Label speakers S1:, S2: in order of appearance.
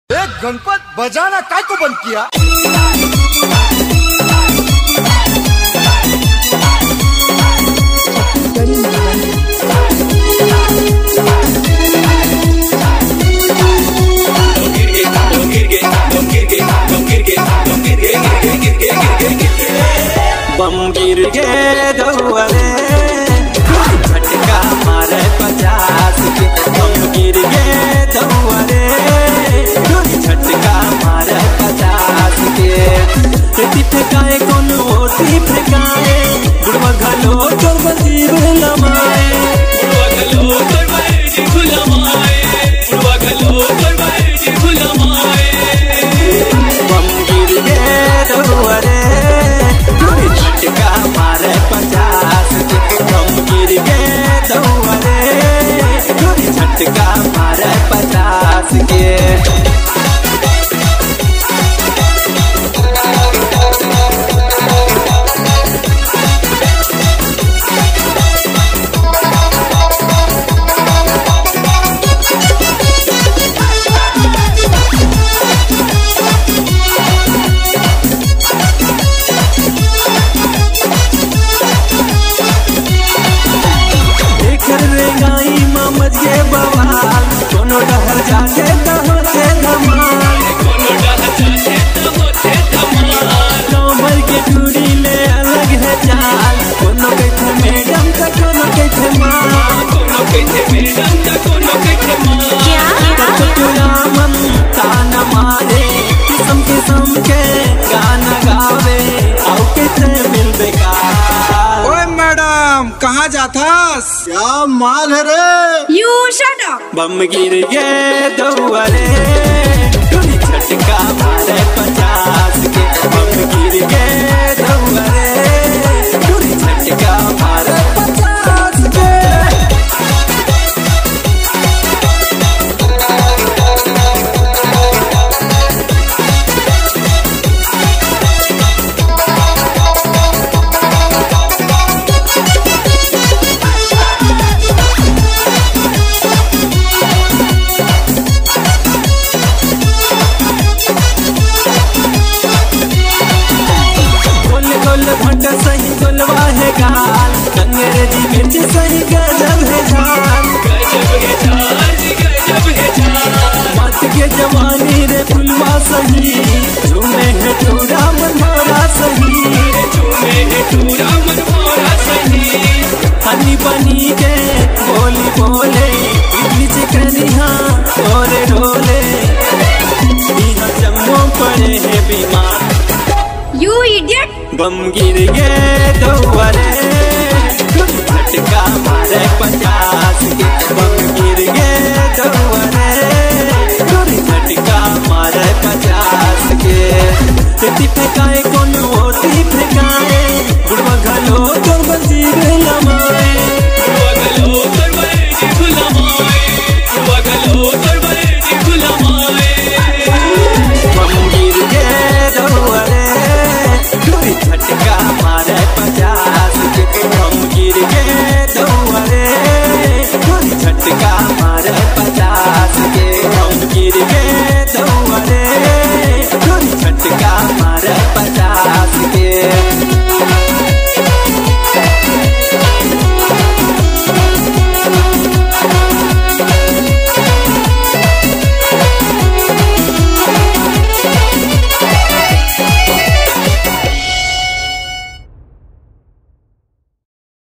S1: एक गणपत बजाना काय को बंद किया?
S2: बम गिर गे दौरे झटका मारे 50 के। बम गिर गे दौरे झटका मारे 50 के। फेंकाए कौन ओटी फेंकाए बुढ़वा घलो चोर बजीब लमाए। बुढ़वा घलो चोर बजीब लमाए। बुढ़वा घलो चोर बजीब लमाए। बम गिर गे दौरे झटका मारे 50 के। बम गिर गे दौरे झटका मारे 50 के। ये बवाल कोनो डहर जाके तो होते धमाल। कोनो डहर जाके तो होते धमाल। गाँव भर के टूरी ले अलग है चाल। कोनो कहते मैडम तो कोनो कहते माँ। कोनो कहते मैडम तो कोनो कहते माँ। चतुरा मन ताना मारे किस्म किस्म के गाना गावे आओ कहते मिल बेकार।
S3: ओए मैडम कहाँ जाथास?
S1: क्या माल है रे?
S4: You shut up!
S2: बम गिर गे दौरे झटका मारे 50 के। बम गिर गे दौरे झटका मारे 50 के। भंटा सही गोलवा है गाल। अंग्रेजी मिर्च सही गजब है झाल। गजब है झाल गजब है झाल। मत के जवानी रे फुलवा सही झूमे है टूरा मनोरा सही। झूमे है टूरा मनोरा सही। हनी बनी के बोली बोले इतनी चिकनिया ढोले ढोले यहाँ जम्मू पड़े है बीमार।
S4: You idiot!
S2: बम गिर गे दौरे झटका मारे 50 के। बम गिर गे दौरे झटका मारे 50 के। फेंकाए